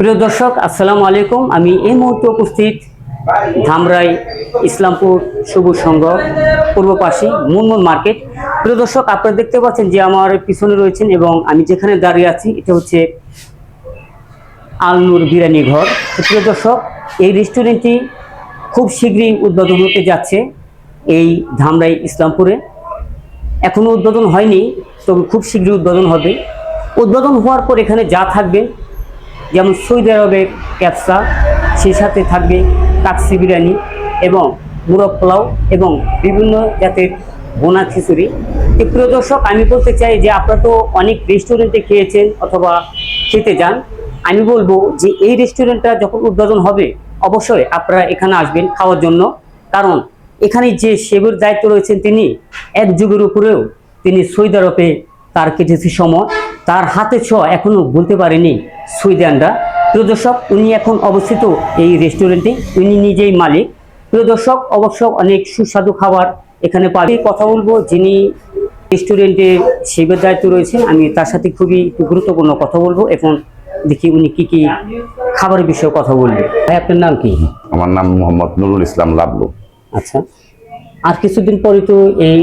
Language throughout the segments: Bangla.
প্রিয় দর্শক, আসসালামু আলাইকুম। আমি এই মুহূর্তে উপস্থিত ধামরাই ইসলামপুর সবুজ সংঘ পূর্বপাশী মুনমুন মার্কেট। প্রিয় দর্শক, আপনারা দেখতে পাচ্ছেন যে আমার পিছনে রয়েছেন এবং আমি যেখানে দাঁড়িয়ে আছি এটা হচ্ছে আলনুর বিরিয়ানি ঘর। প্রিয় দর্শক, এই রেস্টুরেন্টটি খুব শীঘ্রই উদ্বোধন হতে যাচ্ছে এই ধামরাই ইসলামপুরে। এখনও উদ্বোধন হয়নি, তবে খুব শীঘ্রই উদ্বোধন হবে। উদ্বোধন হওয়ার পর এখানে যা থাকবে, যেমন সৌদি আরবের ক্যাপসা, সেই সাথে থাকবে কাচ্চি বিরিয়ানি এবং মুরগ পোলাও এবং বিভিন্ন জাতের বোনা খিচুড়ি। তো প্রিয় দর্শক, আমি বলতে চাই যে আপনারা তো অনেক রেস্টুরেন্টে খেয়েছেন অথবা খেতে যান। আমি বলবো যে এই রেস্টুরেন্টটা যখন উদ্বোধন হবে অবশ্যই আপনারা এখানে আসবেন খাওয়ার জন্য। কারণ এখানে যে শেফের দায়িত্ব রয়েছেন তিনি এক যুগের উপরেও তিনি সৌদি আরবে তার কেটেছে সময়, তার হাতে ছোঁয়া এখনো বলতে পারেনি সুইডেনরা। প্রিয় দর্শক, উনি এখন অবস্থিত এই রেস্টুরেন্টে, উনি নিজেই মালিক। প্রিয় দর্শক, অবশ্য অনেক সুস্বাদু খাবার এখানে পাবে। কথা বলবো যিনি রেস্টুরেন্টের শেফের দায়িত্ব রয়েছেন, আমি তার সাথে খুবই গুরুত্বপূর্ণ কথা বলবো। এখন দেখি উনি কি কি খাবারের বিষয়ে কথা বলবেন। ভাই, আপনার নাম কি? আমার নাম মোহাম্মদ নুরুল ইসলাম লাবলু। আচ্ছা, আর কিছুদিন পরে তো এই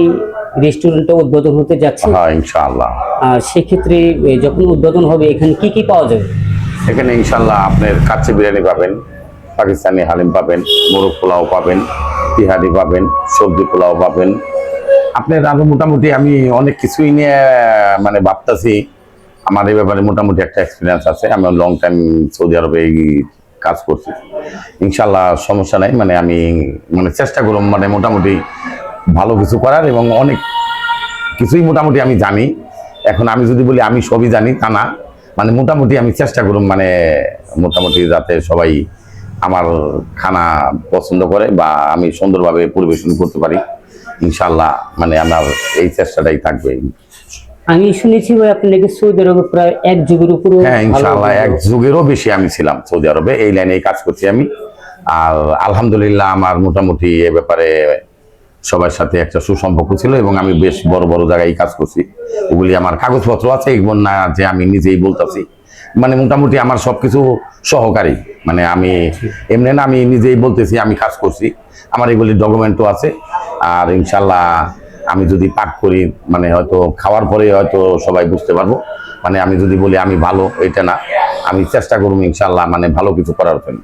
রেস্টুরেন্টটা উদ্বোধন হতে যাচ্ছে। হ্যাঁ, ইনশাআল্লাহ। আর সেক্ষেত্রে যখন উদ্বোধন হবে এখানে কি কি পাওয়া যাবে? এখানে ইনশাআল্লাহ আপনার কাচ্চি বিরিয়ানি পাবেন, পাকিস্তানি হালিম পাবেন, মোরগ পোলাও পাবেন, তিহারি পাবেন, সবজি পোলাও পাবেন। আপনার আরো মোটামুটি আমি অনেক কিছুই নিয়ে মানে ভাবতেছি। আমার এই ব্যাপারে মোটামুটি একটা এক্সপিরিয়েন্স আছে। আমি লং টাইম সৌদি আরবে এই কাজ করছি। ইনশাআল্লাহ সমস্যা নাই। মানে আমি চেষ্টা করব মানে মোটামুটি ভালো কিছু করার, এবং অনেক কিছুই মোটামুটি আমি জানি। এখন আমি যদি বলি আমি সবই জানি তা না, মানে মোটামুটি আমি চেষ্টা করব মোটামুটি যাতে সবাই আমার খানা পছন্দ করে বা আমি সুন্দরভাবে পরিবেশন করতে পারি। ইনশাআল্লাহ আমার এই চেষ্টাটাই থাকবে। আমি শুনেছি ভাই আপনি নাকি সৌদি আরবে প্রায় এক যুগের উপরে। হ্যাঁ, ইনশাআল্লাহ এক যুগেরও বেশি আমি ছিলাম সৌদি আরবে, এই লাইনে কাজ করছি আমি। আর আলহামদুলিল্লাহ আমার মোটামুটি এ ব্যাপারে সবার সাথে একটা সুসম্পর্ক ছিল এবং আমি বেশ বড় বড় জায়গায় কাজ করছি। ওগুলি আমার কাগজপত্র আছে, এগুলো না যে আমি নিজেই বলতেছি। মোটামুটি আমার সবকিছু সহকারী, আমি এমনি না, আমি নিজেই বলতেছি আমি কাজ করছি। আমার এগুলি ডকুমেন্টও আছে। আর ইনশাল্লাহ আমি যদি পাক করি হয়তো খাওয়ার পরে হয়তো সবাই বুঝতে পারবো। আমি যদি বলি আমি ভালো, এটা না, আমি চেষ্টা করবো ইনশাল্লাহ ভালো কিছু করার জন্য।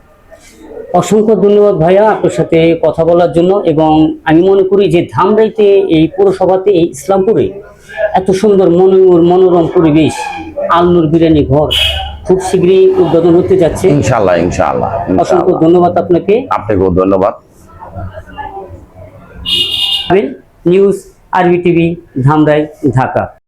অসংখ্য ধন্যবাদ ভাইয়া আপনার সাথে কথা বলার জন্য। এবং আমি মনে করি যে ধামরাইতে এই পৌরসভাতে এই ইসলামপুরে এত সুন্দর মনোরম পরিবেশ, আলনুর বিরিয়ানি ঘর খুব শীঘ্রই উদ্বোধন হতে যাচ্ছে। ইনশাআল্লাহ ইনশাআল্লাহ। অসংখ্য ধন্যবাদ আপনাকে। আপনাকেও ধন্যবাদ। নিউজ আরবি টিভি, ধামরাই, ঢাকা।